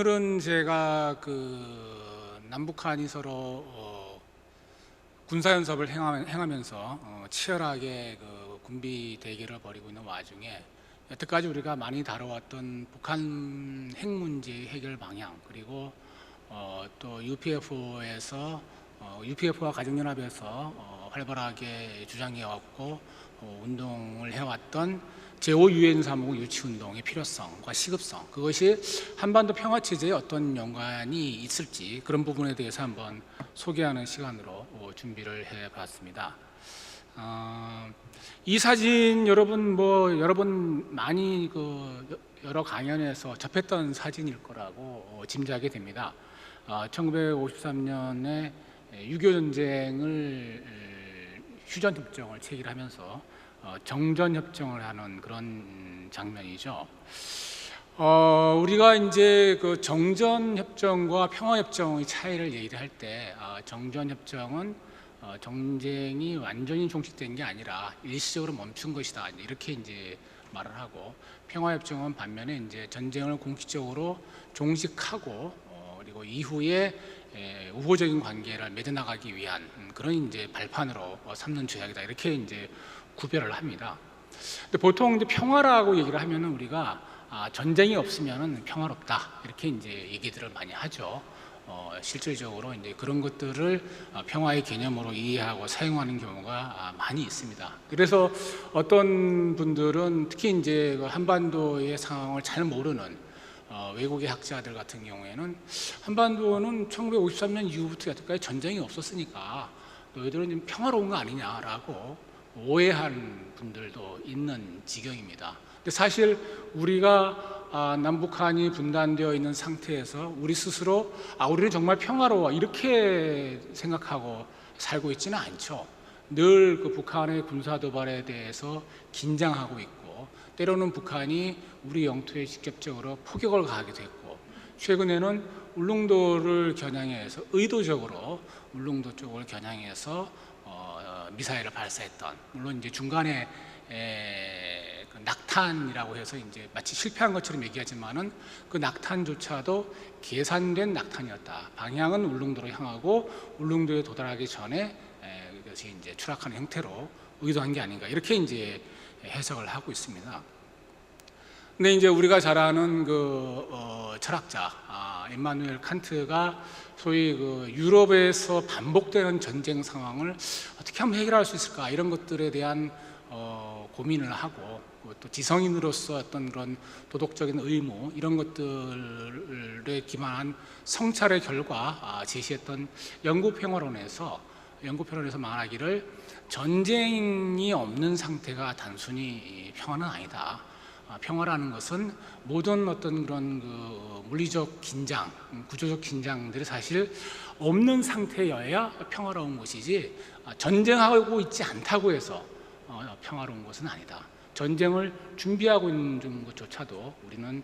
오늘은 제가 남북한이 서로 군사연습을 행하면서 치열하게 군비 대결을 벌이고 있는 와중에 여태까지 우리가 많이 다뤄왔던 북한 핵 문제 해결 방향, 그리고 또 UPF에서 UPF와 가정연합에서 활발하게 주장해왔고 운동을 해왔던 제5 유엔 사무국 유치운동의 필요성과 시급성, 그것이 한반도 평화체제에 어떤 연관이 있을지 그런 부분에 대해서 한번 소개하는 시간으로 준비를 해봤습니다. 이 사진 여러분 많이 여러 강연에서 접했던 사진일 거라고 짐작이 됩니다. 1953년에 6.25 전쟁을 휴전협정을 체결하면서 정전협정을 하는 그런 장면이죠. 우리가 이제 정전협정과 평화협정의 차이를 얘기할 때, 정전협정은 전쟁이 완전히 종식된 게 아니라 일시적으로 멈춘 것이다, 이렇게 이제 말을 하고, 평화협정은 반면에 이제 전쟁을 공식적으로 종식하고 그리고 이후에 우호적인 관계를 맺어나가기 위한 그런 이제 발판으로 삼는 조약이다, 이렇게 이제 구별을 합니다. 근데 보통 이제 평화라고 얘기를 하면은 우리가 전쟁이 없으면은 평화롭다, 이렇게 이제 얘기들을 많이 하죠. 실질적으로 이제 그런 것들을 평화의 개념으로 이해하고 사용하는 경우가 많이 있습니다. 그래서 어떤 분들은 특히 이제 한반도의 상황을 잘 모르는 외국의 학자들 같은 경우에는 한반도는 1953년 이후부터 여태까지 전쟁이 없었으니까 너희들은 좀 평화로운 거 아니냐라고 오해하는 분들도 있는 지경입니다. 근데 사실 우리가 남북한이 분단되어 있는 상태에서 우리 스스로 우리는 정말 평화로워 이렇게 생각하고 살고 있지는 않죠. 늘 북한의 군사 도발에 대해서 긴장하고 있고, 때로는 북한이 우리 영토에 직접적으로 포격을 가하기도 했고, 최근에는 울릉도를 겨냥해서 의도적으로 울릉도 쪽을 겨냥해서 미사일을 발사했던, 물론 이제 중간에 낙탄이라고 해서 이제 마치 실패한 것처럼 얘기하지만은 그 낙탄조차도 계산된 낙탄이었다. 방향은 울릉도로 향하고 울릉도에 도달하기 전에 이것이 이제 추락하는 형태로 의도한 게 아닌가, 이렇게 이제 해석을 하고 있습니다. 근데 이제 우리가 잘 아는 철학자 임마누엘 칸트가 소위 유럽에서 반복되는 전쟁 상황을 어떻게 하면 해결할 수 있을까, 이런 것들에 대한 고민을 하고, 또 지성인으로서 어떤 그런 도덕적인 의무, 이런 것들에 기반한 성찰의 결과 제시했던 영구평화론에서 말하기를 전쟁이 없는 상태가 단순히 평화는 아니다. 평화라는 것은 모든 어떤 그런 물리적 긴장, 구조적 긴장들이 사실 없는 상태여야 평화로운 것이지, 전쟁하고 있지 않다고 해서 평화로운 것은 아니다. 전쟁을 준비하고 있는 것조차도 우리는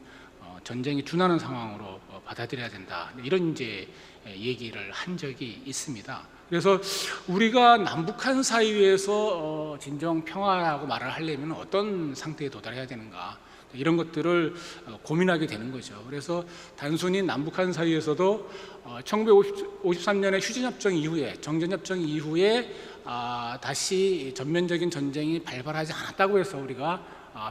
전쟁이 준하는 상황으로 받아들여야 된다, 이런 이제 얘기를 한 적이 있습니다. 그래서 우리가 남북한 사이에서 진정 평화라고 말을 하려면 어떤 상태에 도달해야 되는가, 이런 것들을 고민하게 되는 거죠. 그래서 단순히 남북한 사이에서도 1953년의 휴전협정 이후에, 정전협정 이후에 다시 전면적인 전쟁이 발발하지 않았다고 해서 우리가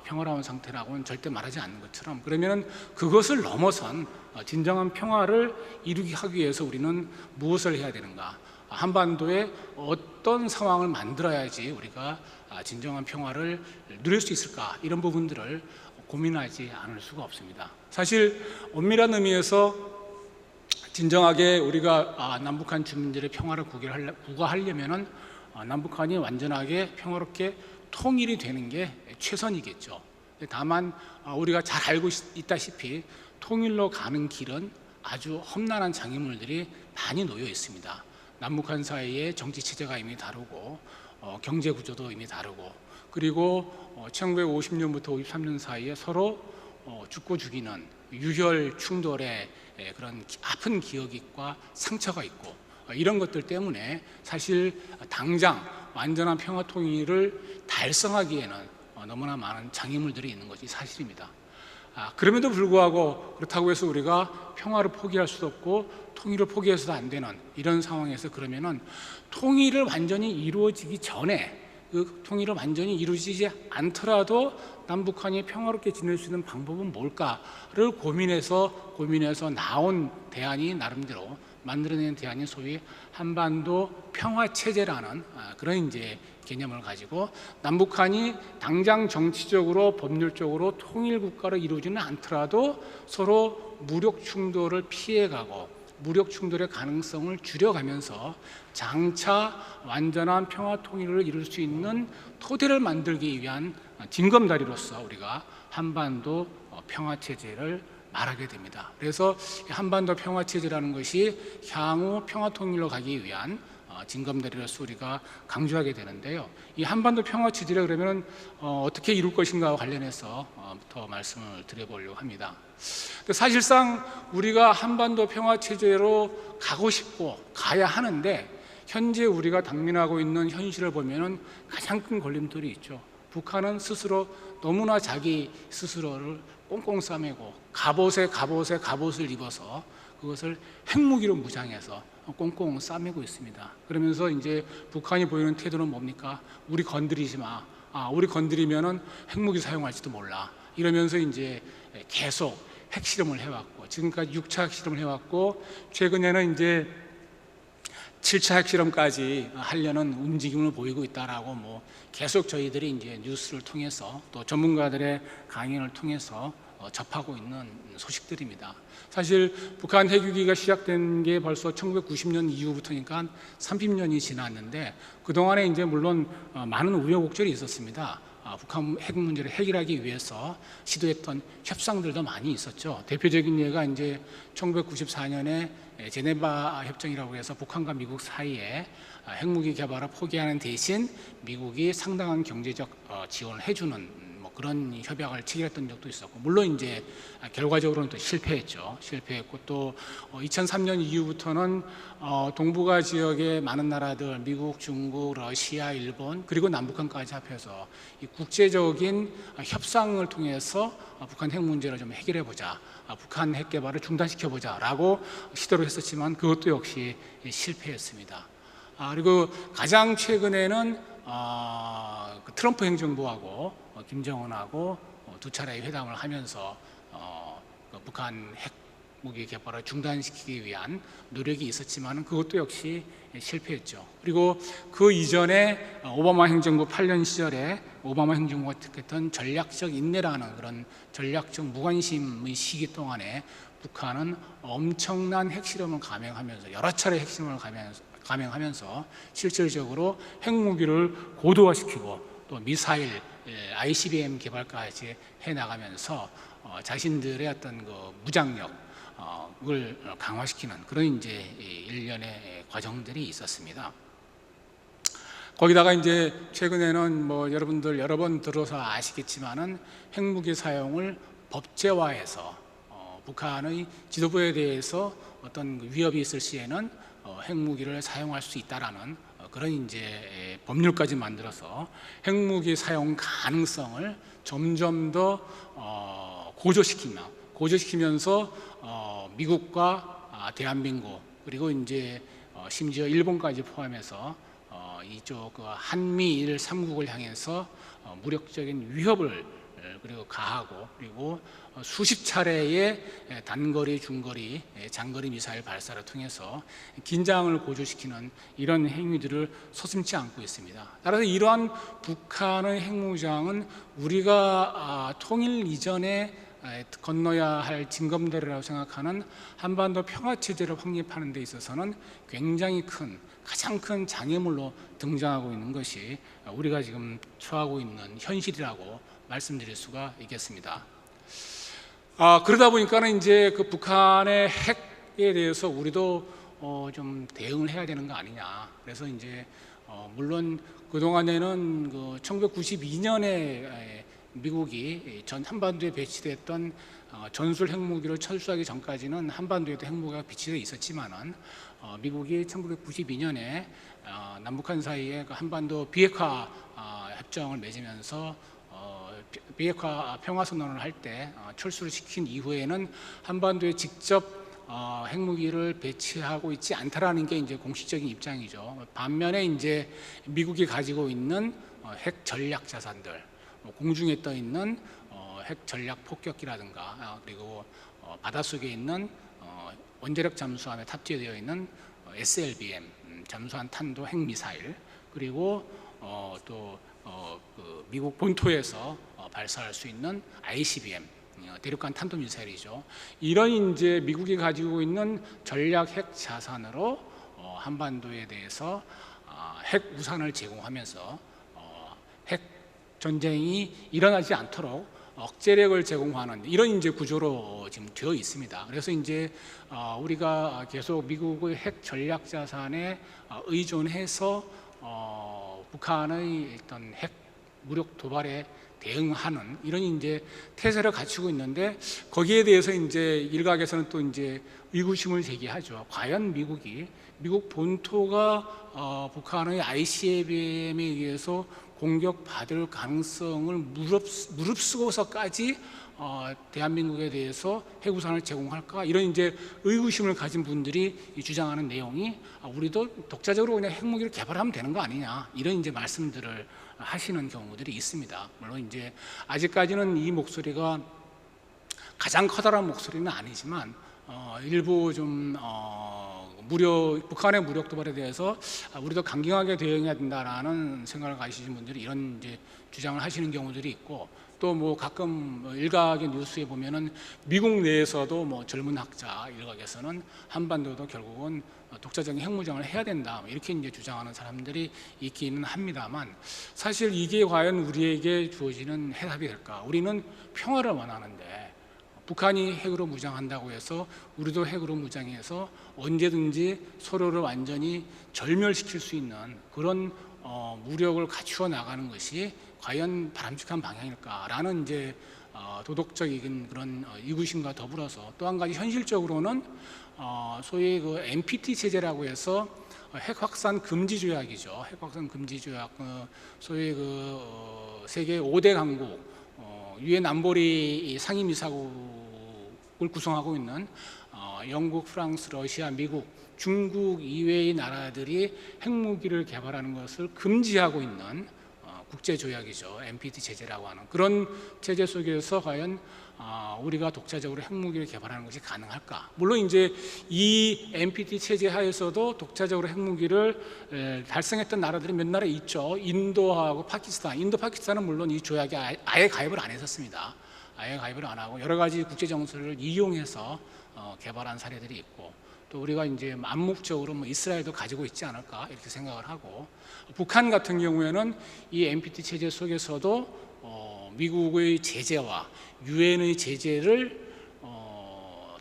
평화로운 상태라고는 절대 말하지 않는 것처럼, 그러면 그것을 넘어선 진정한 평화를 이루기 하기 위해서 우리는 무엇을 해야 되는가, 한반도에 어떤 상황을 만들어야지 우리가 진정한 평화를 누릴 수 있을까, 이런 부분들을 고민하지 않을 수가 없습니다. 사실 엄밀한 의미에서 진정하게 우리가 남북한 주민들의 평화를 구가하려면은 남북한이 완전하게 평화롭게 통일이 되는 게 최선이겠죠. 다만 우리가 잘 알고 있다시피 통일로 가는 길은 아주 험난한 장애물들이 많이 놓여 있습니다. 남북한 사이의 정치 체제가 이미 다르고 경제 구조도 이미 다르고, 그리고 1950년부터 53년 사이에 서로 죽고 죽이는 유혈 충돌의 그런 아픈 기억과 상처가 있고, 이런 것들 때문에 사실 당장 완전한 평화 통일을 달성하기에는 너무나 많은 장애물들이 있는 것이 사실입니다. 그럼에도 불구하고 그렇다고 해서 우리가 평화를 포기할 수도 없고 통일을 포기해서도 안 되는 이런 상황에서, 그러면은 통일을 완전히 이루어지기 전에, 그 통일을 완전히 이루어지지 않더라도 남북한이 평화롭게 지낼 수 있는 방법은 뭘까를 고민해서 나온 대안이, 나름대로 만들어낸 대안이 소위 한반도 평화체제라는 그런 이제 개념을 가지고, 남북한이 당장 정치적으로 법률적으로 통일국가로 이루어지는 않더라도 서로 무력 충돌을 피해가고 무력 충돌의 가능성을 줄여가면서 장차 완전한 평화 통일을 이룰 수 있는 토대를 만들기 위한 징검다리로서 우리가 한반도 평화체제를 말하게 됩니다. 그래서 한반도 평화체제라는 것이 향후 평화통일로 가기 위한 징검다리로서 우리가 강조하게 되는데요. 이 한반도 평화체제를 그러면 어떻게 이룰 것인가와 관련해서 더 말씀을 드려보려고 합니다. 사실상 우리가 한반도 평화체제로 가고 싶고 가야 하는데, 현재 우리가 당면하고 있는 현실을 보면 가장 큰 걸림돌이 있죠. 북한은 스스로 너무나 자기 스스로를 꽁꽁 싸매고 갑옷을 입어서 그것을 핵무기로 무장해서 꽁꽁 싸매고 있습니다. 그러면서 이제 북한이 보이는 태도는 뭡니까? 우리 건드리지 마. 우리 건드리면은 핵무기 사용할지도 몰라. 이러면서 이제 계속 핵실험을 해왔고, 지금까지 6차 핵실험을 해왔고, 최근에는 이제 7차 핵실험까지 하려는 움직임을 보이고 있다라고 계속 저희들이 이제 뉴스를 통해서 또 전문가들의 강연을 통해서 접하고 있는 소식들입니다. 사실 북한 핵위기가 시작된 게 벌써 1990년 이후부터니까 30년이 지났는데, 그동안에 이제 물론 많은 우여곡절이 있었습니다. 북한 핵 문제를 해결하기 위해서 시도했던 협상들도 많이 있었죠. 대표적인 예가 이제 1994년에 제네바 협정이라고 해서 북한과 미국 사이에 핵무기 개발을 포기하는 대신 미국이 상당한 경제적 지원을 해주는 그런 협약을 체결했던 적도 있었고, 물론 이제 결과적으로는 또 실패했고, 또 2003년 이후부터는 동북아 지역의 많은 나라들, 미국, 중국, 러시아, 일본, 그리고 남북한까지 합해서 이 국제적인 협상을 통해서 북한 핵 문제를 좀 해결해 보자, 북한 핵 개발을 중단시켜 보자라고 시도를 했었지만 그것도 역시 실패했습니다. 그리고 가장 최근에는 트럼프 행정부하고 김정은하고 두 차례의 회담을 하면서 북한 핵무기 개발을 중단시키기 위한 노력이 있었지만 그것도 역시 실패했죠. 그리고 그 이전에 오바마 행정부 8년 시절에 오바마 행정부가 택했던 전략적 인내라는 그런 전략적 무관심의 시기 동안에 북한은 엄청난 핵실험을 감행하면서, 여러 차례 핵실험을 감행하면서 실질적으로 핵무기를 고도화시키고 또 미사일, ICBM 개발까지 해나가면서 자신들의 어떤 그 무장력을 강화시키는 그런 이제 일련의 과정들이 있었습니다. 거기다가 이제 최근에는 여러분들 여러 번 들어서 아시겠지만은 핵무기 사용을 법제화해서 북한의 지도부에 대해서 어떤 위협이 있을 시에는 핵무기를 사용할 수 있다라는 그런 이제 법률까지 만들어서 핵무기 사용 가능성을 점점 더 고조시키면서 미국과 대한민국, 그리고 이제 심지어 일본까지 포함해서 이쪽 한미일 3국을 향해서 무력적인 위협을 그리고 가하고, 그리고 수십 차례의 단거리, 중거리, 장거리 미사일 발사를 통해서 긴장을 고조시키는 이런 행위들을 서슴지 않고 있습니다. 따라서 이러한 북한의 핵무장은 우리가 통일 이전에 건너야 할 징검다리라고 생각하는 한반도 평화체제를 확립하는 데 있어서는 굉장히 가장 큰 장애물로 등장하고 있는 것이 우리가 지금 처하고 있는 현실이라고 말씀드릴 수가 있겠습니다. 그러다 보니까는 이제 그 북한의 핵에 대해서 우리도 좀 대응을 해야 되는 거 아니냐. 그래서 이제 물론 그 동안에는 그 1992년에 미국이 전 한반도에 배치됐던 전술 핵무기를 철수하기 전까지는 한반도에도 핵무기가 배치되어 있었지만은 미국이 1992년에 남북한 사이에 그 한반도 비핵화 협정을 맺으면서 비핵화 평화선언을 할 때 철수를 시킨 이후에는 한반도에 직접 핵무기를 배치하고 있지 않다라는 게 이제 공식적인 입장이죠. 반면에 이제 미국이 가지고 있는 핵 전략 자산들, 공중에 떠 있는 핵 전략 폭격기라든가 그리고 바닷속에 있는 원자력 잠수함에 탑재되어 있는 SLBM 잠수함 탄도 핵미사일, 그리고 그 미국 본토에서 발사할 수 있는 ICBM 대륙간 탄도미사일이죠. 이런 이제 미국이 가지고 있는 전략 핵 자산으로 한반도에 대해서 핵 우산을 제공하면서 핵 전쟁이 일어나지 않도록 억제력을 제공하는 이런 이제 구조로 지금 되어 있습니다. 그래서 이제 우리가 계속 미국의 핵 전략 자산에 의존해서 북한의 어떤 핵 무력 도발에 대응하는 이런 이제 태세를 갖추고 있는데, 거기에 대해서 이제 일각에서는 또 이제 의구심을 제기하죠. 과연 미국 본토가 북한의 ICBM에 의해서 공격받을 가능성을 무릅쓰고서까지 대한민국에 대해서 핵우산을 제공할까? 이런 이제 의구심을 가진 분들이 주장하는 내용이 우리도 독자적으로 그냥 핵무기를 개발하면 되는 거 아니냐, 이런 이제 말씀들을 하시는 경우들이 있습니다. 물론 이제 아직까지는 이 목소리가 가장 커다란 목소리는 아니지만 일부 좀 북한의 무력 도발에 대해서 우리도 강경하게 대응해야 된다라는 생각을 가지신 분들이 이런 이제 주장을 하시는 경우들이 있고, 또 뭐 가끔 일각의 뉴스에 보면은 미국 내에서도 뭐 젊은 학자 일각에서는 한반도도 결국은 독자적인 핵무장을 해야 된다, 이렇게 이제 주장하는 사람들이 있기는 합니다만, 사실 이게 과연 우리에게 주어지는 해답이 될까? 우리는 평화를 원하는데 북한이 핵으로 무장한다고 해서 우리도 핵으로 무장해서 언제든지 서로를 완전히 절멸시킬 수 있는 그런 무력을 갖추어 나가는 것이 과연 바람직한 방향일까라는 이제 도덕적인 그런 의구심과 더불어서, 또 한 가지 현실적으로는 소위 그 NPT 체제라고 해서 핵 확산 금지 조약이죠. 핵 확산 금지 조약, 소위 그 세계 5대 강국 유엔 안보리 상임이사국을 구성하고 있는 영국, 프랑스, 러시아, 미국, 중국 이외의 나라들이 핵무기를 개발하는 것을 금지하고 있는 국제조약이죠. NPT 체제라고 하는 그런 체제 속에서 과연 우리가 독자적으로 핵무기를 개발하는 것이 가능할까? 물론 이제 이 NPT 체제 하에서도 독자적으로 핵무기를 달성했던 나라들이 몇 나라 있죠. 인도하고 파키스탄. 인도, 파키스탄은 물론 이 조약에 아예 가입을 안 했었습니다. 아예 가입을 안 하고 여러 가지 국제 정서를 이용해서 개발한 사례들이 있고, 또 우리가 이제 암묵적으로 뭐 이스라엘도 가지고 있지 않을까 이렇게 생각을 하고, 북한 같은 경우에는 이 NPT 체제 속에서도 미국의 제재와 유엔의 제재를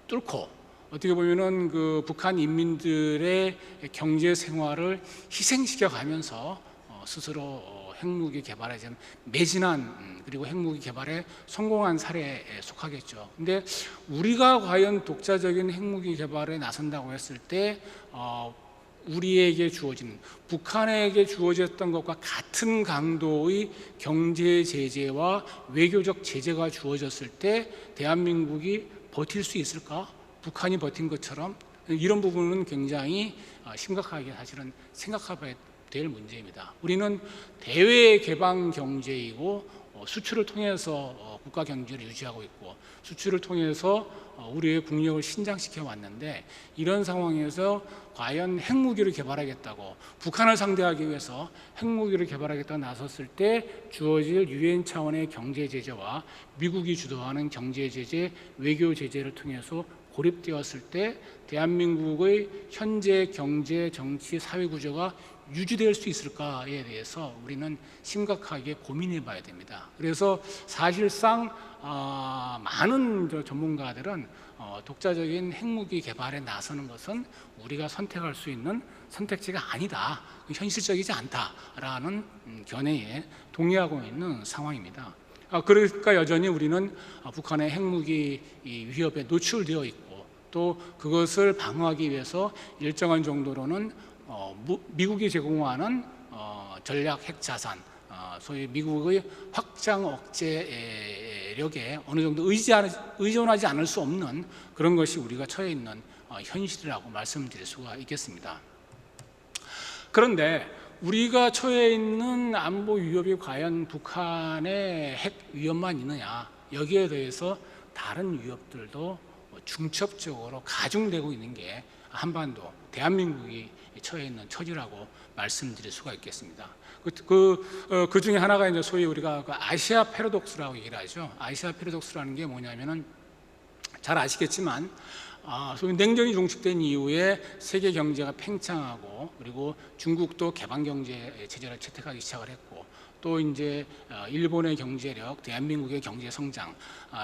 뚫고 어떻게 보면은 그 북한 인민들의 경제 생활을 희생시켜 가면서 스스로 핵무기 개발에 좀 매진한, 그리고 핵무기 개발에 성공한 사례에 속하겠죠. 근데 우리가 과연 독자적인 핵무기 개발에 나선다고 했을 때 우리에게 주어진, 북한에게 주어졌던 것과 같은 강도의 경제 제재와 외교적 제재가 주어졌을 때 대한민국이 버틸 수 있을까? 북한이 버틴 것처럼, 이런 부분은 굉장히 심각하게 사실은 생각해봐야 될 문제입니다. 우리는 대외 개방 경제이고 수출을 통해서 국가 경제를 유지하고 있고, 수출을 통해서 우리의 국력을 신장시켜 왔는데, 이런 상황에서 과연 핵무기를 개발하겠다고, 북한을 상대하기 위해서 핵무기를 개발하겠다고 나섰을 때 주어질 유엔 차원의 경제 제재와 미국이 주도하는 경제 제재, 외교 제재를 통해서 고립되었을 때 대한민국의 현재 경제, 정치, 사회 구조가 유지될 수 있을까에 대해서 우리는 심각하게 고민해 봐야 됩니다. 그래서 사실상 많은 전문가들은 독자적인 핵무기 개발에 나서는 것은 우리가 선택할 수 있는 선택지가 아니다, 현실적이지 않다라는 견해에 동의하고 있는 상황입니다. 그러니까 여전히 우리는 북한의 핵무기 위협에 노출되어 있고, 또 그것을 방어하기 위해서 일정한 정도로는 미국이 제공하는 전략 핵 자산, 소위 미국의 확장 억제력에 어느 정도 의존하지 않을 수 없는 그런 것이 우리가 처해 있는 현실이라고 말씀드릴 수가 있겠습니다. 그런데 우리가 처해 있는 안보 위협이 과연 북한의 핵 위협만 있느냐, 여기에 대해서 다른 위협들도 중첩적으로 가중되고 있는 게 한반도, 대한민국이 처해 있는 처지라고 말씀드릴 수가 있겠습니다. 그 중에 하나가 이제 소위 우리가 아시아 패러독스라고 얘기를 하죠. 아시아 패러독스라는 게 뭐냐면은 잘 아시겠지만 소위 냉전이 종식된 이후에 세계 경제가 팽창하고, 그리고 중국도 개방 경제 체제를 채택하기 시작을 했고, 또 이제 일본의 경제력, 대한민국의 경제 성장,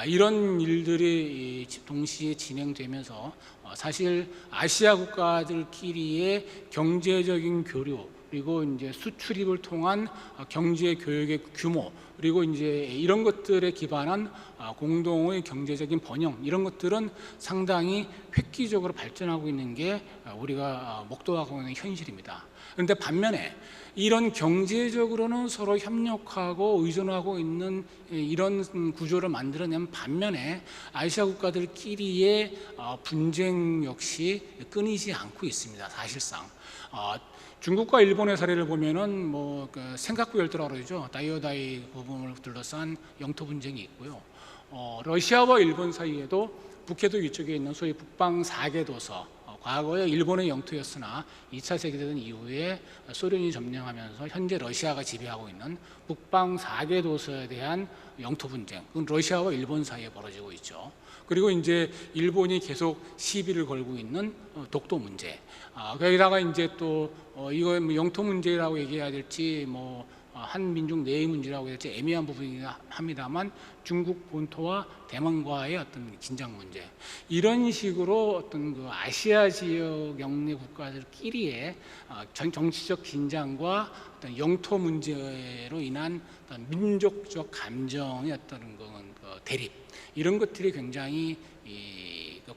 이런 일들이 동시에 진행되면서 사실 아시아 국가들끼리의 경제적인 교류, 그리고 이제 수출입을 통한 경제 교역의 규모, 그리고 이제 이런 것들에 기반한 공동의 경제적인 번영, 이런 것들은 상당히 획기적으로 발전하고 있는 게 우리가 목도하고 있는 현실입니다. 그런데 반면에 이런 경제적으로는 서로 협력하고 의존하고 있는 이런 구조를 만들어낸 반면에 아시아 국가들끼리의 분쟁 역시 끊이지 않고 있습니다. 사실상 중국과 일본의 사례를 보면은 생각구 열도라고 그러죠. 다이오다이 부분을 둘러싼 영토 분쟁이 있고요. 러시아와 일본 사이에도 북해도 위쪽에 있는 소위 북방 4개 도서, 과거에 일본의 영토였으나 2차 세계대전 이후에 소련이 점령하면서 현재 러시아가 지배하고 있는 북방 4개 도서에 대한 영토 분쟁, 그건 러시아와 일본 사이에 벌어지고 있죠. 그리고 이제 일본이 계속 시비를 걸고 있는 독도 문제. 거기다가 이제 또 이거 영토 문제라고 얘기해야 될지 한민족 내의 문제라고 해야 될지 애매한 부분이긴 합니다만, 중국 본토와 대만과의 어떤 긴장 문제, 이런 식으로 어떤 그 아시아 지역 영내 국가들끼리의 정치적 긴장과 어떤 영토 문제로 인한 어떤 민족적 감정의 어떤 대립, 이런 것들이 굉장히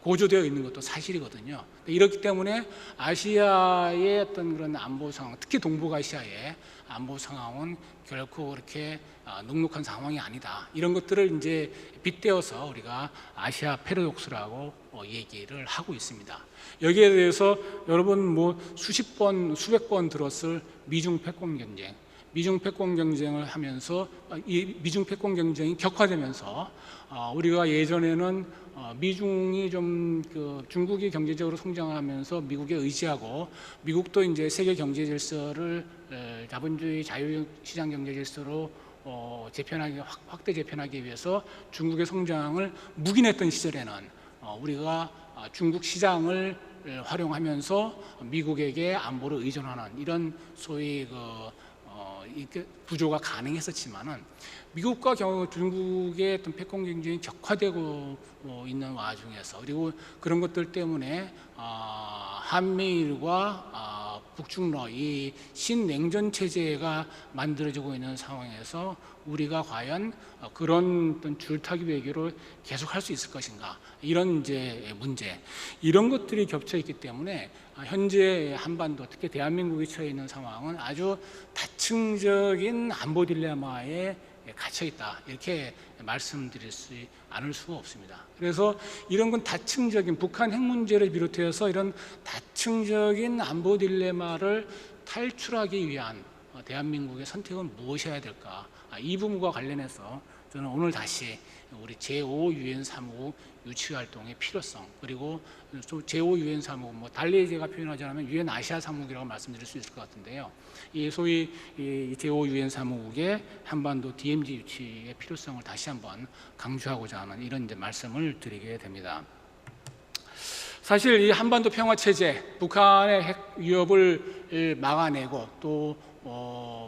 고조되어 있는 것도 사실이거든요. 이렇기 때문에 아시아의 어떤 그런 안보 상황, 특히 동북아시아의 안보 상황은 결코 그렇게 녹록한 상황이 아니다. 이런 것들을 이제 빗대어서 우리가 아시아 패러독스라고 얘기를 하고 있습니다. 여기에 대해서 여러분 수십 번, 수백 번 들었을 미중 패권 경쟁. 미중 패권 경쟁을 하면서 이 미중 패권 경쟁이 격화되면서 우리가 예전에는 미중이 좀 중국이 경제적으로 성장하면서 미국에 의지하고, 미국도 이제 세계 경제 질서를 자본주의 자유시장 경제 질서로 확대 재편하기 위해서 중국의 성장을 묵인했던 시절에는 우리가 중국 시장을 활용하면서 미국에게 안보를 의존하는 이런 소위 구조가 가능했었지만은, 미국과 중국의 어떤 패권 경쟁이 격화되고 있는 와중에서, 그리고 그런 것들 때문에 한미일과 북중러 이 신냉전 체제가 만들어지고 있는 상황에서 우리가 과연 그런 어떤 줄타기 외교를 계속할 수 있을 것인가, 이런 이제 문제, 이런 것들이 겹쳐 있기 때문에 현재 한반도, 특히 대한민국이 처해 있는 상황은 아주 다층적인 안보 딜레마에 갇혀 있다, 이렇게 말씀드릴 수 않을 수가 없습니다. 그래서 이런 건 다층적인 북한 핵 문제를 비롯해서 이런 다층적인 안보 딜레마를 탈출하기 위한 대한민국의 선택은 무엇이어야 될까, 이 부분과 관련해서 저는 오늘 다시 우리 제5 유엔 사무국 유치 활동의 필요성, 그리고 제5 유엔 사무국, 달리 제가 표현하자면 유엔 아시아 사무국이라고 말씀드릴 수 있을 것 같은데요. 이 소위 제5 유엔 사무국의 한반도 DMZ 유치의 필요성을 다시 한번 강조하고자 하는 이런 이제 말씀을 드리게 됩니다. 사실 이 한반도 평화 체제, 북한의 핵 위협을 막아내고, 또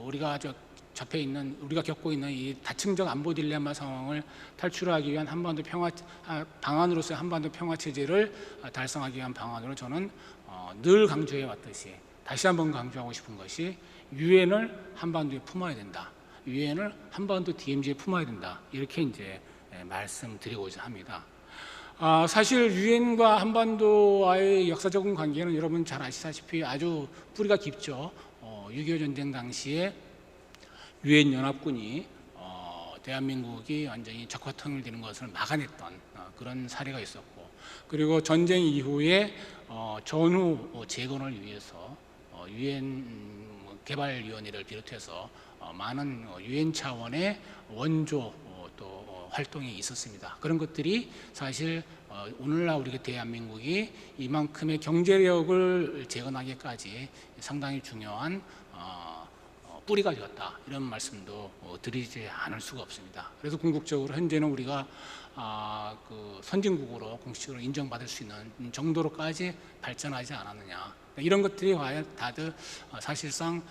우리가 우리가 겪고 있는 이 다층적 안보 딜레마 상황을 탈출하기 위한 한반도 평화 방안으로서의 한반도 평화 체제를 달성하기 위한 방안으로 저는 늘 강조해 왔듯이 다시 한번 강조하고 싶은 것이 유엔을 한반도에 품어야 된다. 유엔을 한반도 DMZ에 품어야 된다. 이렇게 이제 말씀드리고자 합니다. 사실 유엔과 한반도와의 역사적인 관계는 여러분 잘 아시다시피 아주 뿌리가 깊죠. 6.25 전쟁 당시에 유엔 연합군이 대한민국이 완전히 적화 통일되는 것을 막아냈던 그런 사례가 있었고, 그리고 전쟁 이후에 전후 재건을 위해서 유엔 개발위원회를 비롯해서 많은 유엔 차원의 원조 또 활동이 있었습니다. 그런 것들이 사실 오늘날 우리 대한민국이 이만큼의 경제력을 재건하기까지 상당히 중요한 뿌리가 되었다, 이런 말씀도 드리지 않을 수가 없습니다. 그래서 궁극적으로 현재는 우리가 그 선진국으로 공식적으로 인정받을 수 있는 정도로까지 발전하지 않았느냐, 이런 것들이 다들 사실상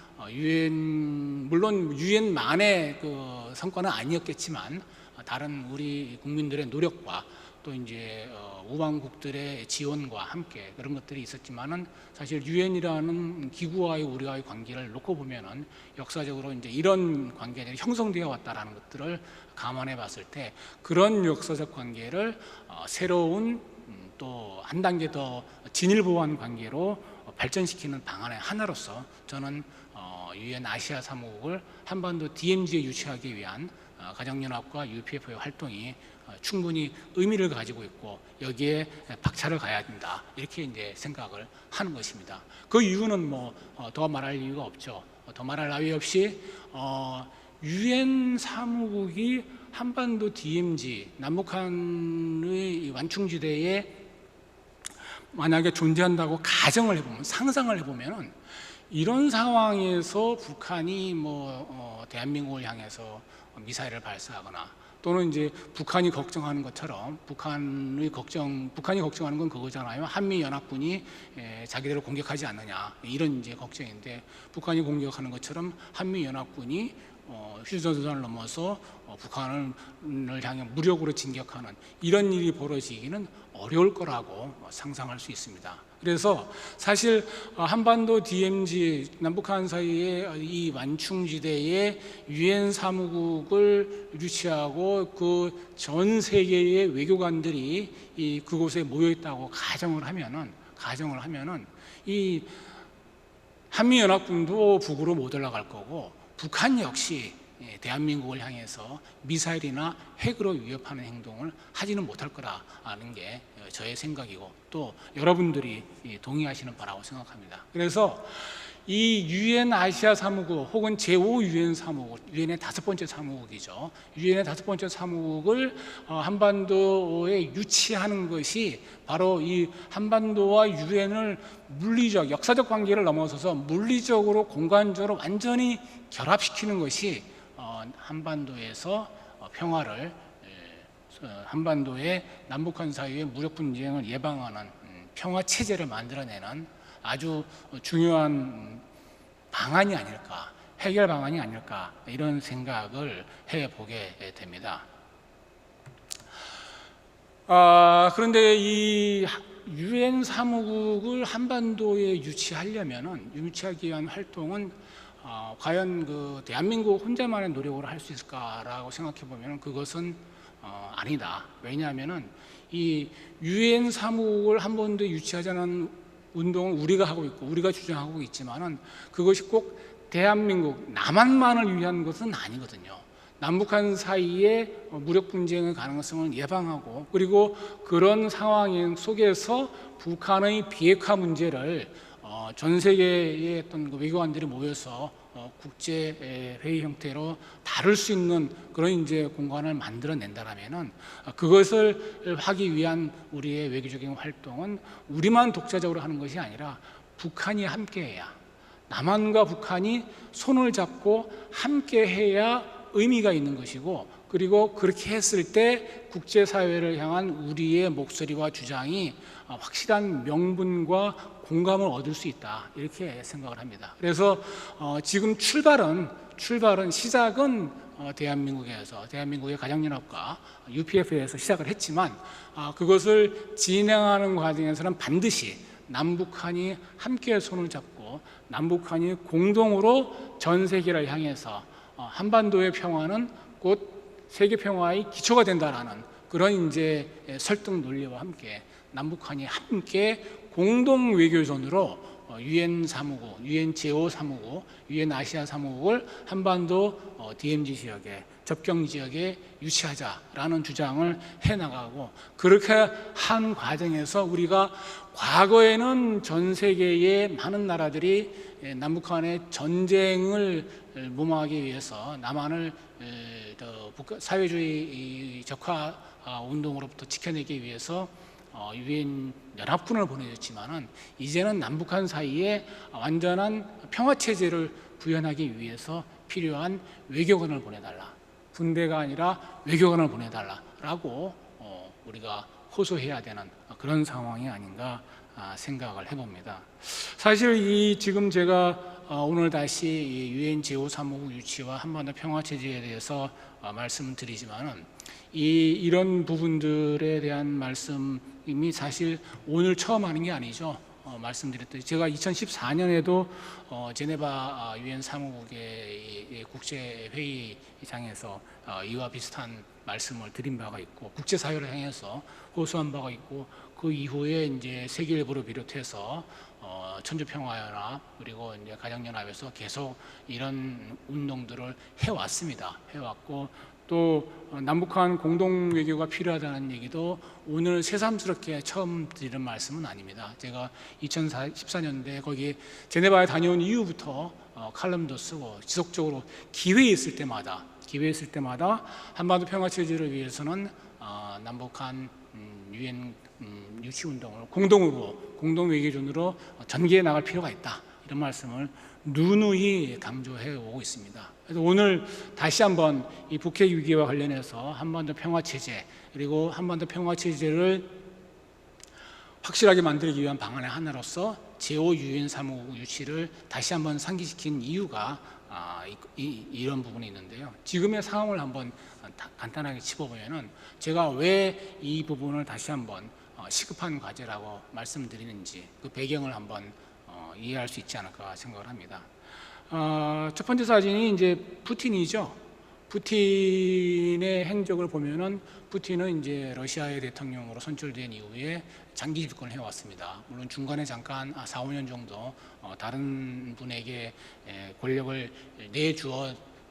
물론 유엔만의 그 성과는 아니었겠지만 다른 우리 국민들의 노력과 또 이제 우방국들의 지원과 함께 그런 것들이 있었지만은, 사실 유엔이라는 기구와의 우리와의 관계를 놓고 보면은 역사적으로 이제 이런 관계들이 형성되어 왔다라는 것들을 감안해 봤을 때, 그런 역사적 관계를 새로운 또 한 단계 더 진일보한 관계로 발전시키는 방안의 하나로서 저는 유엔 아시아 사무국을 한반도 DMZ에 유치하기 위한 가정연합과 UPF의 활동이 충분히 의미를 가지고 있고, 여기에 박차를 가야 된다, 이렇게 이제 생각을 하는 것입니다. 그 이유는 뭐 더 말할 이유가 없죠. 더 말할 나위 없이 유엔 사무국이 한반도 DMZ 남북한의 완충지대에 만약에 존재한다고 가정을 해보면, 상상을 해보면은, 이런 상황에서 북한이 대한민국을 향해서 미사일을 발사하거나, 또는 이제 북한이 걱정하는 것처럼, 북한이 걱정하는 건 그거잖아요. 한미 연합군이 자기들을 공격하지 않느냐, 이런 이제 걱정인데, 북한이 공격하는 것처럼 한미 연합군이 휴전선을 넘어서 북한을 향해 무력으로 진격하는 이런 일이 벌어지기는 어려울 거라고 상상할 수 있습니다. 그래서 사실 한반도 DMZ 남북한 사이의 이 완충지대에 유엔 사무국을 유치하고 그 전 세계의 외교관들이 그곳에 모여 있다고 가정을 하면은 이 한미 연합군도 북으로 못 올라갈 거고, 북한 역시 대한민국을 향해서 미사일이나 핵으로 위협하는 행동을 하지는 못할 거라는 게 저의 생각이고, 또 여러분들이 동의하시는 바라고 생각합니다. 그래서 이 유엔 아시아 사무국 혹은 제5 유엔 사무국, 유엔의 5번째 사무국이죠. 유엔의 5번째 사무국을 한반도에 유치하는 것이 바로 이 한반도와 유엔을 물리적, 역사적 관계를 넘어서서 물리적으로 공간적으로 완전히 결합시키는 것이 한반도에서 평화를, 한반도의 남북한 사이의 무력 분쟁을 예방하는 평화 체제를 만들어내는 아주 중요한 방안이 아닐까, 해결 방안이 아닐까, 이런 생각을 해보게 됩니다. 그런데 이 유엔 사무국을 한반도에 유치하기 위한 활동은 과연 그 대한민국 혼자만의 노력으로 할 수 있을까라고 생각해 보면 그것은 아니다. 왜냐하면은 이 유엔 사무국을 한반도에 유치하자는 운동을 우리가 하고 있고 우리가 주장하고 있지만은 그것이 꼭 대한민국 남한만을 위한 것은 아니거든요. 남북한 사이의 무력 분쟁의 가능성을 예방하고, 그리고 그런 상황 속에서 북한의 비핵화 문제를 전 세계의 어떤 외교관들이 모여서 국제 회의 형태로 다룰 수 있는 그런 이제 공간을 만들어낸다라면은, 그것을 하기 위한 우리의 외교적인 활동은 우리만 독자적으로 하는 것이 아니라 북한이 함께해야, 남한과 북한이 손을 잡고 함께해야 의미가 있는 것이고, 그리고 그렇게 했을 때 국제사회를 향한 우리의 목소리와 주장이 확실한 명분과 공감을 얻을 수 있다, 이렇게 생각을 합니다. 그래서 지금 시작은 대한민국의 가정연합과 UPF에서 시작을 했지만, 그것을 진행하는 과정에서는 반드시 남북한이 함께 손을 잡고 남북한이 공동으로 전 세계를 향해서 한반도의 평화는 곧 세계 평화의 기초가 된다라는 그런 이제 설득 논리와 함께 남북한이 함께 공동 외교전으로 유엔 사무국, 유엔 제5 사무국, 유엔 아시아 사무국을 한반도 DMZ 지역에 접경 지역에 유치하자라는 주장을 해나가고, 그렇게 한 과정에서 우리가 과거에는 전 세계의 많은 나라들이 남북한의 전쟁을 무마하기 위해서 남한을 사회주의 적화 운동으로부터 지켜내기 위해서 유엔 연합군을 보내줬지만은, 이제는 남북한 사이에 완전한 평화 체제를 구현하기 위해서 필요한 외교관을 보내달라, 군대가 아니라 외교관을 보내달라라고 우리가 호소해야 되는 그런 상황이 아닌가 생각을 해봅니다. 사실 이 지금 제가 오늘 다시 유엔 제5 사무국 유치와 한반도 평화 체제에 대해서 말씀드리지만은, 이런 부분들에 대한 말씀이 사실 오늘 처음 하는 게 아니죠. 말씀드렸듯이 제가 2014년에도 제네바 유엔 사무국의 국제 회의장에서 이와 비슷한 말씀을 드린 바가 있고, 국제사회를 향해서 호소한 바가 있고, 그 이후에 이제 세계일보를 비롯해서 천주평화연합 그리고 이제 가정연합에서 계속 이런 운동들을 해왔습니다. 해왔고, 또 남북한 공동 외교가 필요하다는 얘기도 오늘 새삼스럽게 처음 드리는 말씀은 아닙니다. 제가 2014년도에 거기 제네바에 다녀온 이후부터 칼럼도 쓰고 지속적으로 기회 있을 때마다 한반도 평화 체제를 위해서는 남북한 유엔 유치 운동을 공동 외교존으로 전개해 나갈 필요가 있다, 이런 말씀을 누누이 강조해 오고 있습니다. 그래서 오늘 다시 한번 이 북핵 위기와 관련해서 한반도 평화 체제, 그리고 한반도 평화 체제를 확실하게 만들기 위한 방안의 하나로서 제5 유엔 사무국 유치를 다시 한번 상기시킨 이유가 이런 부분이 있는데요. 지금의 상황을 한번 간단하게 짚어보면은, 제가 왜 이 부분을 다시 한번 시급한 과제라고 말씀드리는지 그 배경을 한번 이해할 수 있지 않을까 생각을 합니다. 첫 번째 사진이 이제 푸틴이죠. 푸틴의 행적을 보면은, 푸틴은 이제 러시아의 대통령으로 선출된 이후에 장기 집권을 해왔습니다. 물론 중간에 잠깐 4, 5년 정도 다른 분에게 권력을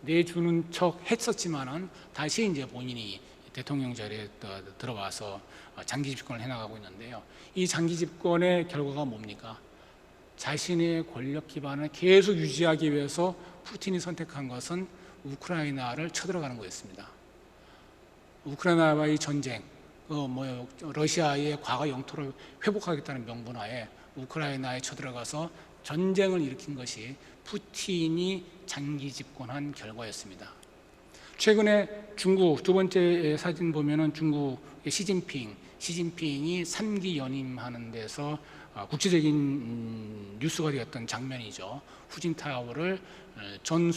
내주는 척 했었지만은, 다시 이제 본인이 대통령 자리에 들어와서 장기 집권을 해나가고 있는데요. 이 장기 집권의 결과가 뭡니까? 자신의 권력 기반을 계속 유지하기 위해서 푸틴이 선택한 것은 우크라이나를 쳐들어가는 거였습니다. 우크라이나와의 전쟁, 러시아의 과거 영토를 회복하겠다는 명분하에 우크라이나에 쳐들어가서 전쟁을 일으킨 것이 푸틴이 장기 집권한 결과였습니다. 최근에 중국 두 번째 사진 보면은 중국의 시진핑이 3기 연임하는 데서 국제적인 뉴스가 되었던 장면이죠. 후진타오를 전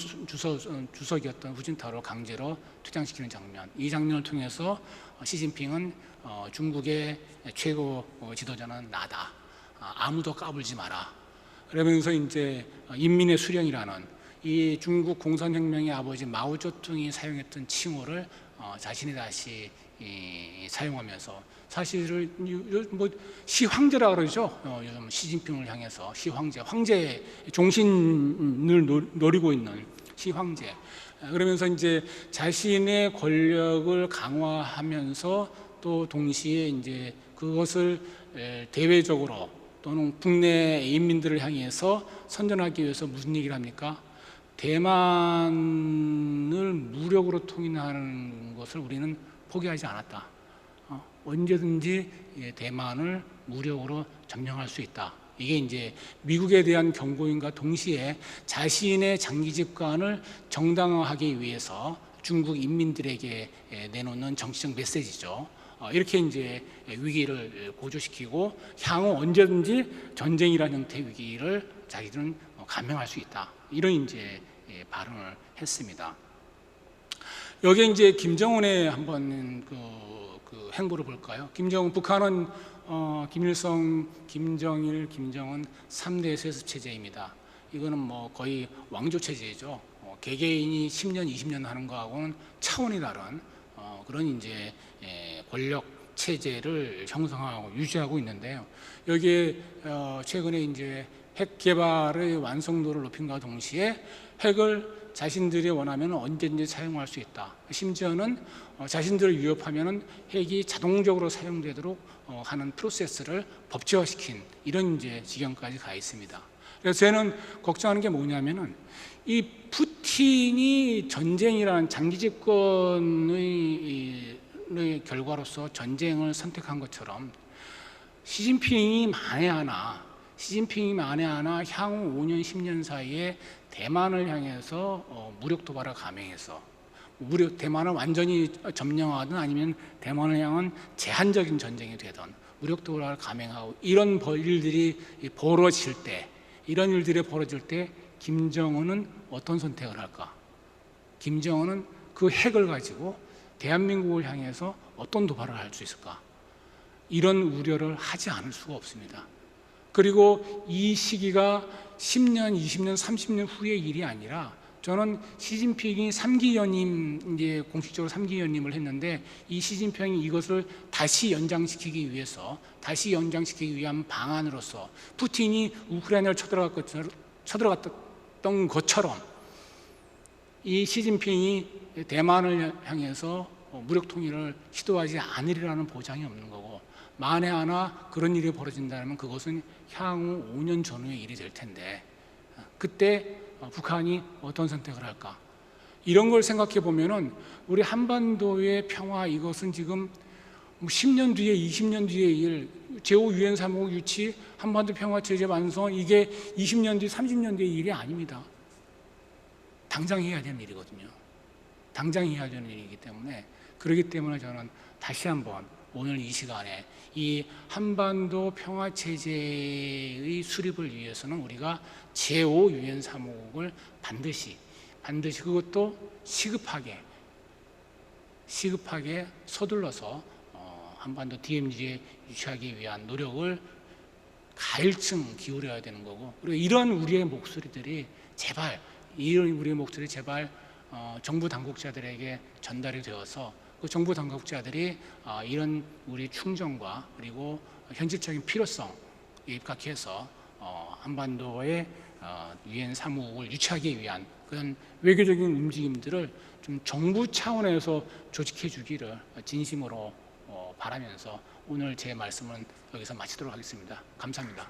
주석이었던 후진타오를 강제로 퇴장시키는 장면. 이 장면을 통해서 시진핑은 중국의 최고 지도자는 나다, 아무도 까불지 마라, 그러면서 이제 인민의 수령이라는 이 중국 공산혁명의 아버지 마오쩌둥이 사용했던 칭호를 자신이 다시 사용하면서, 사실을 뭐 시황제라 그러죠. 요즘 시진핑을 향해서 황제 종신을 노리고 있는 시황제. 그러면서 이제 자신의 권력을 강화하면서 또 동시에 이제 그것을 대외적으로 또는 국내 인민들을 향해서 선전하기 위해서 무슨 얘기를 합니까? 대만을 무력으로 통일하는 것을 우리는 포기하지 않았다. 언제든지 대만을 무력으로 점령할 수 있다. 이게 이제 미국에 대한 경고인과 동시에 자신의 장기 집권을 정당화하기 위해서 중국 인민들에게 내놓는 정치적 메시지죠. 이렇게 이제 위기를 고조시키고 향후 언제든지 전쟁이라는 형태의 위기를 자기들은 감행할 수 있다. 이런 이제 발언을 했습니다. 여기에 이제 김정은의 한번 그 행보를 볼까요? 북한은 김일성, 김정일, 김정은 3대 세습 체제입니다. 이거는 뭐 거의 왕조 체제죠. 개개인이 10년, 20년 하는 거하고는 차원이 다른 그런 이제 권력 체제를 형성하고 유지하고 있는데요. 여기에 최근에 이제 핵 개발의 완성도를 높임과 동시에 핵을 자신들이 원하면 언제든지 사용할 수 있다. 심지어는 자신들을 위협하면 핵이 자동적으로 사용되도록 하는 프로세스를 법제화시킨 이런 이제 지경까지 가 있습니다. 그래서 저는 걱정하는 게 뭐냐면은 이 푸틴이 전쟁이라는 장기 집권의 결과로서 전쟁을 선택한 것처럼 시진핑이 만에 하나 향후 5년, 10년 사이에 대만을 향해서 무력 도발을 감행해서 대만을 완전히 점령하든 아니면 대만을 향한 제한적인 전쟁이 되든 무력 도발을 감행하고 이런 일들이 벌어질 때 김정은은 어떤 선택을 할까? 김정은은 그 핵을 가지고 대한민국을 향해서 어떤 도발을 할 수 있을까? 이런 우려를 하지 않을 수가 없습니다. 그리고 이 시기가 10년, 20년, 30년 후의 일이 아니라 저는 시진핑이 3기 연임, 이제 공식적으로 3기 연임을 했는데 이 시진핑이 이것을 다시 연장시키기 위한 방안으로서 푸틴이 우크라이나를 쳐들어갔던 것처럼 이 시진핑이 대만을 향해서 무력 통일을 시도하지 않으리라는 보장이 없는 거고 만에 하나 그런 일이 벌어진다면 그것은 향후 5년 전후의 일이 될 텐데 그때 북한이 어떤 선택을 할까? 이런 걸 생각해 보면은 우리 한반도의 평화 이것은 지금 10년 뒤에 20년 뒤의 일 제5 유엔 사무국 유치 한반도 평화 체제 완성 이게 20년 뒤 30년 뒤의 일이 아닙니다. 당장 해야 되는 일이거든요. 당장 해야 되는 일이기 때문에 그렇기 때문에 저는 다시 한번 오늘 이 시간에 이 한반도 평화체제의 수립을 위해서는 우리가 제5 유엔 사무국을 반드시 그것도 시급하게 서둘러서 한반도 DMZ에 유치하기 위한 노력을 가일층 기울여야 되는 거고 그리고 이런 우리의 목소리들이 제발 정부 당국자들에게 전달이 되어서 그 정부 당국자들이 이런 우리 충정과 그리고 현실적인 필요성에 입각해서 한반도의 유엔 사무국을 유치하기 위한 그런 외교적인 움직임들을 좀 정부 차원에서 조직해 주기를 진심으로 바라면서 오늘 제 말씀은 여기서 마치도록 하겠습니다. 감사합니다.